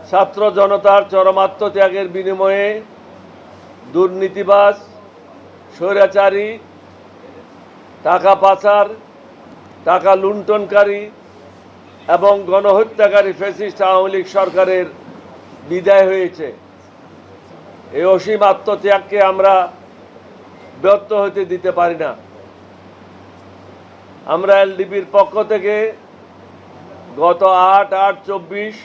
ছাত্র জনতার চরম আত্মত্যাগের বিনিময়ে দুর্নীতিবাজ, স্বৈরাচারী, টাকা পাচার, টাকা লুণ্ঠনকারী এবং গণহত্যাকারী ফ্যাসিস্ট আওয়ামী লীগ সরকারের বিদায় হয়েছে। এই অসীম আত্মত্যাগকে আমরা ব্যর্থ হতে দিতে পারি না। আমরা এলডিপির পক্ষ থেকে গত 8/8/24,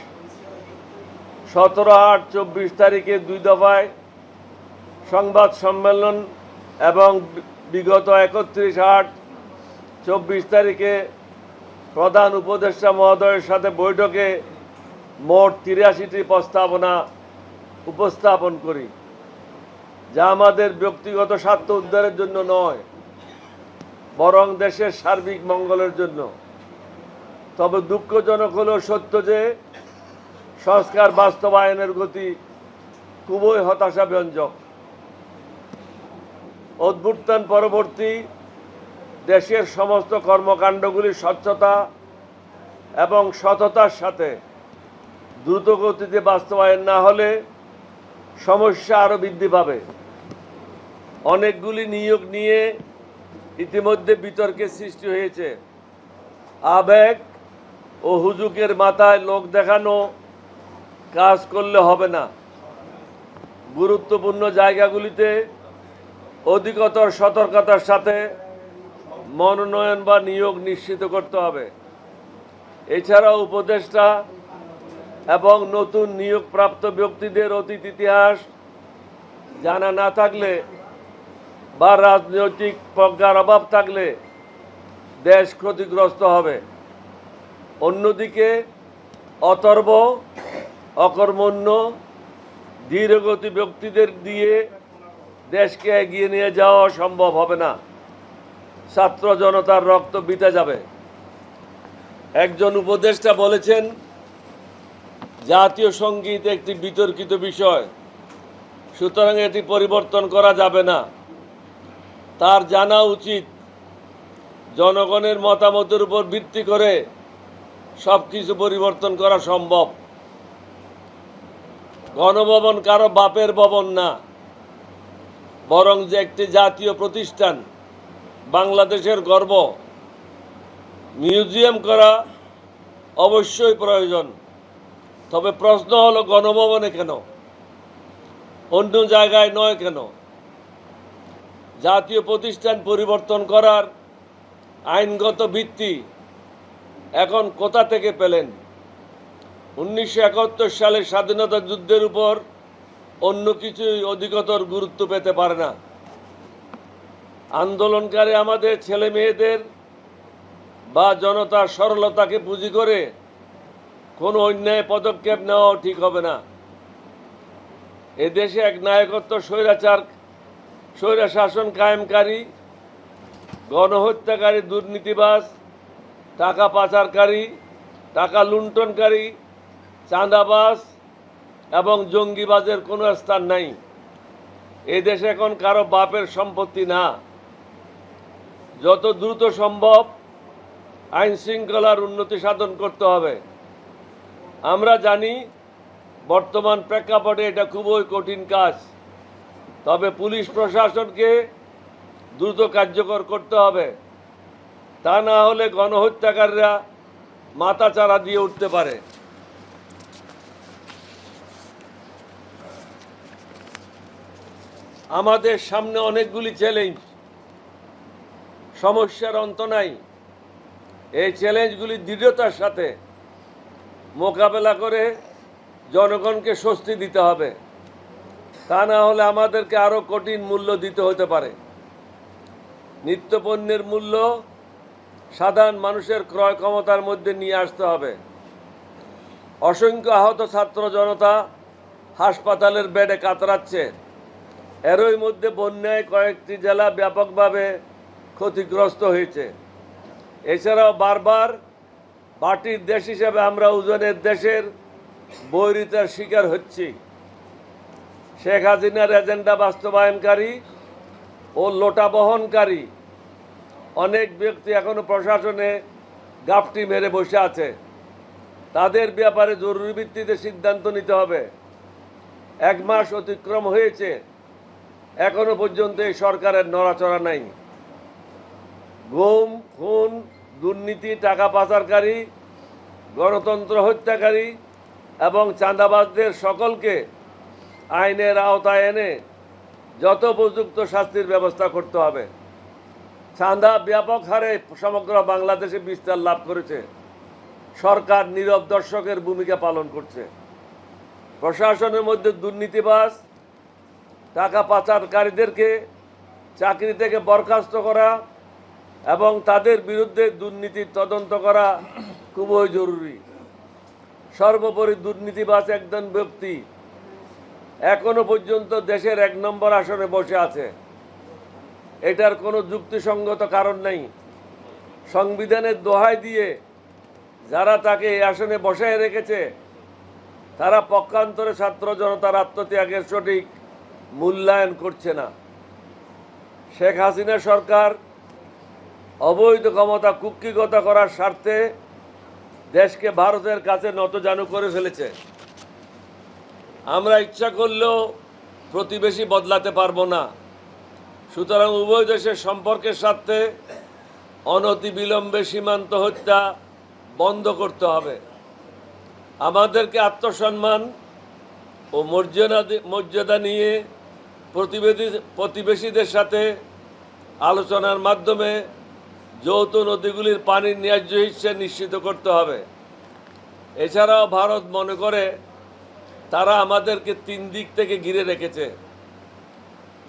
17/8/24 তারিখে 2 দফায় সংবাদ সম্মেলন এবং বিগত 31/8/24 তারিখে প্রধান উপদেষ্টা মহোদয়ের সাথে বৈঠকে মোট 83টি প্রস্তাবনা উপস্থাপন করি, যা আমাদের ব্যক্তিগত স্বার্থ উদ্ধারের জন্য নয়, বরং দেশের সার্বিক মঙ্গলের জন্য। তবে দুঃখজনক হলেও সত্য যে সংস্কার বাস্তবায়নের গতি খুবই হতাশাব্যঞ্জক। অভ্যুত্থান পরবর্তী দেশের সমস্ত কর্মকাণ্ডগুলি স্বচ্ছতা এবং সততার সাথে দ্রুত গতিতে বাস্তবায়ন না হলে সমস্যা আরও বৃদ্ধি পাবে। অনেকগুলি নিয়োগ নিয়ে ইতিমধ্যে বিতর্কের সৃষ্টি হয়েছে। আবেগ ও হুজুকের মাথায় লোক দেখানো কাজ করলে হবে না। গুরুত্বপূর্ণ জায়গাগুলিতে অধিকতর সতর্কতার সাথে মনোনয়ন বা নিয়োগ নিশ্চিত করতে হবে। এছাড়াও উপদেষ্টা এবং নতুন নিয়োগপ্রাপ্ত ব্যক্তিদের অতীত ইতিহাস জানা না থাকলে বা রাজনৈতিক প্রজ্ঞার অভাব থাকলে দেশ ক্ষতিগ্রস্ত হবে। অন্যদিকে অতর্ব, অকর্মণ্য, ধীরগতি ব্যক্তিদের দিয়ে দেশকে এগিয়ে নিয়ে যাওয়া সম্ভব হবে না। ছাত্র জনতার রক্ত বিতে যাবে। একজন উপদেষ্টা বলেছেন, জাতীয় সঙ্গীত একটি বিতর্কিত বিষয়, সুতরাং এটি পরিবর্তন করা যাবে না। তার জানা উচিত জনগণের মতামতের উপর ভিত্তি করে সব কিছু পরিবর্তন করা সম্ভব। গণভবন কারো বাপের ভবন না, বরং যে একটি জাতীয় প্রতিষ্ঠান, বাংলাদেশের গর্ব। মিউজিয়াম করা অবশ্যই প্রয়োজন, তবে প্রশ্ন হলো গণভবনে কেন, অন্য জায়গায় নয় কেন? জাতীয় প্রতিষ্ঠান পরিবর্তন করার আইনগত ভিত্তি এখন কোথা থেকে পেলেন? 1971 সালের স্বাধীনতা যুদ্ধের উপর অন্য কিছুই অধিকতর গুরুত্ব পেতে পারে না। আন্দোলনকারী আমাদের ছেলে মেয়েদের বা জনতার সরলতাকে পুঁজি করে কোনো অন্যায় পদক্ষেপ নেওয়াও ঠিক হবে না। এদেশে এক নায়কত্ব স্বৈরা শাসন কায়েমকারী, গণহত্যাকারী, দুর্নীতিবাজ, টাকা পাচারকারী, টাকা লুণ্ঠনকারী, চাঁদাবাজ এবং জঙ্গিবাজের কোনো স্থান নাই। এদেশ এখন কারো বাপের সম্পত্তি না। যত দ্রুত সম্ভব আইন শৃঙ্খলার উন্নতি সাধন করতে হবে। আমরা জানি বর্তমান প্রেক্ষাপটে এটা খুবই কঠিন কাজ, তবে পুলিশ প্রশাসনকে দ্রুত কার্যকর করতে হবে। তা না হলে গণহত্যাকারীরা মাথাচাড়া দিয়ে উঠতে পারে। আমাদের সামনে অনেকগুলি চ্যালেঞ্জ, সমস্যার অন্ত নাই। এই চ্যালেঞ্জগুলি দৃঢ়তার সাথে মোকাবেলা করে জনগণকে স্বস্তি দিতে হবে। তা না হলে আমাদেরকে আরও কঠিন মূল্য দিতে হতে পারে। নিত্যপণ্যের মূল্য সাধারণ মানুষের ক্রয় ক্ষমতার মধ্যে নিয়ে আসতে হবে। অসংখ্য আহত ছাত্র জনতা হাসপাতালের বেডে কাতরাচ্ছে। এরই মধ্যে বন্যায় কয়েকটি জেলা ব্যাপকভাবে ক্ষতিগ্রস্ত হয়েছে। এছাড়াও বারবার মাটির দেশ হিসেবে আমরা উজনের দেশের বৈরিতার শিকার হচ্ছি। শেখ হাসিনার এজেন্ডা বাস্তবায়নকারী ও লোটা বহনকারী অনেক ব্যক্তি এখনো প্রশাসনে গাপটি মেরে বসে আছে। তাদের ব্যাপারে জরুরি ভিত্তিতে সিদ্ধান্ত নিতে হবে। 1 মাস অতিক্রম হয়েছে, এখনো পর্যন্ত এই সরকারের নড়াচড়া নাই। গুম, খুন, দুর্নীতি, টাকা পাচারকারী, গণতন্ত্র হত্যাকারী এবং চাঁদাবাজদের সকলকে আইনের আওতায় এনে যথোপযুক্ত শাস্তির ব্যবস্থা করতে হবে। চাঁদা ব্যাপক হারে সমগ্র বাংলাদেশে বিস্তার লাভ করেছে। সরকার নীরব দর্শকের ভূমিকা পালন করছে। প্রশাসনের মধ্যে দুর্নীতিবাজ, টাকা পাচারকারীদেরকে চাকরি থেকে বরখাস্ত করা এবং তাদের বিরুদ্ধে দুর্নীতির তদন্ত করা খুবই জরুরি। সর্বোপরি দুর্নীতিবাজ একজন ব্যক্তি এখনো পর্যন্ত দেশের 1 নম্বর আসনে বসে আছে। এটার কোনো যুক্তিসঙ্গত কারণ নেই। সংবিধানের দোহাই দিয়ে যারা তাকে এই আসনে বসায় রেখেছে তারা পক্ষান্তরে ছাত্র জনতার আত্মত্যাগের সঠিক মূল্যায়ন করছে না। শেখ হাসিনা সরকার অবৈধ ক্ষমতা কুক্ষিগত করার স্বার্থে দেশকে ভারতের কাছে নতজানু করে ফেলেছে। আমরা ইচ্ছা করলেও প্রতিবেশী বদলাতে পারবো না। সুতরাং উভয় দেশের সম্পর্কের স্বার্থে অনতিবিলম্বে সীমান্ত হত্যা বন্ধ করতে হবে। আমাদেরকে আত্মসম্মান ও মর্যাদা নিয়ে প্রতিবেশীদের সাথে আলোচনার মাধ্যমে যৌথ নদীগুলির পানির ন্যায্য হিস্সা নিশ্চিত করতে হবে। এছাড়াও ভারত মনে করে তারা আমাদেরকে 3 দিক থেকে ঘিরে রেখেছে।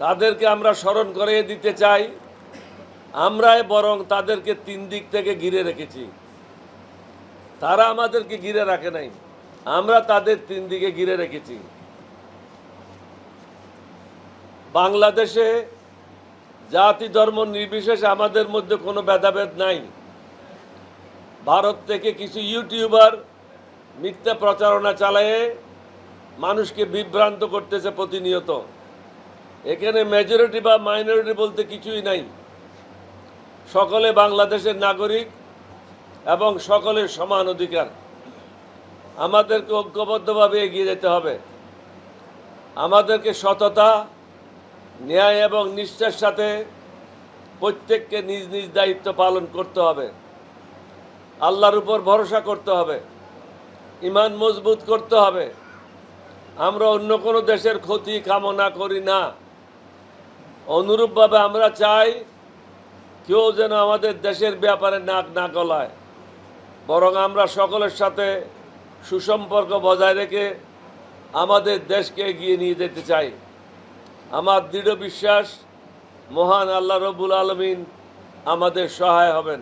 তাদেরকে আমরা স্মরণ করিয়ে দিতে চাই, আমরাই বরং তাদেরকে 3 দিক থেকে ঘিরে রেখেছি। তারা আমাদেরকে ঘিরে রাখে নাই, আমরা তাদের 3 দিকে ঘিরে রেখেছি। বাংলাদেশে জাতি ধর্ম নির্বিশেষে আমাদের মধ্যে কোনো ভেদাভেদ নাই। ভারত থেকে কিছু ইউটিউবার মিথ্যা প্রচারণা চালায়ে মানুষকে বিভ্রান্ত করতেছে প্রতিনিয়ত। এখানে মেজরিটি বা মাইনরিটি বলতে কিছুই নাই। সকলে বাংলাদেশের নাগরিক এবং সকলের সমান অধিকার। আমাদেরকে ঐক্যবদ্ধভাবে এগিয়ে যেতে হবে। আমাদেরকে সততা, ন্যায় এবং নিষ্ঠার সাথে প্রত্যেককে নিজ নিজ দায়িত্ব পালন করতে হবে। আল্লাহর উপর ভরসা করতে হবে, ঈমান মজবুত করতে হবে। আমরা অন্য কোনো দেশের ক্ষতি কামনা করি না। অনুরূপভাবে আমরা চাই কেউ যেন আমাদের দেশের ব্যাপারে নাক না গলায়, বরং আমরা সকলের সাথে সুসম্পর্ক বজায় রেখে আমাদের দেশকে এগিয়ে নিয়ে যেতে চাই। আমার দৃঢ় বিশ্বাস মহান আল্লাহ রব্বুল আলামিন আমাদের সহায় হবেন।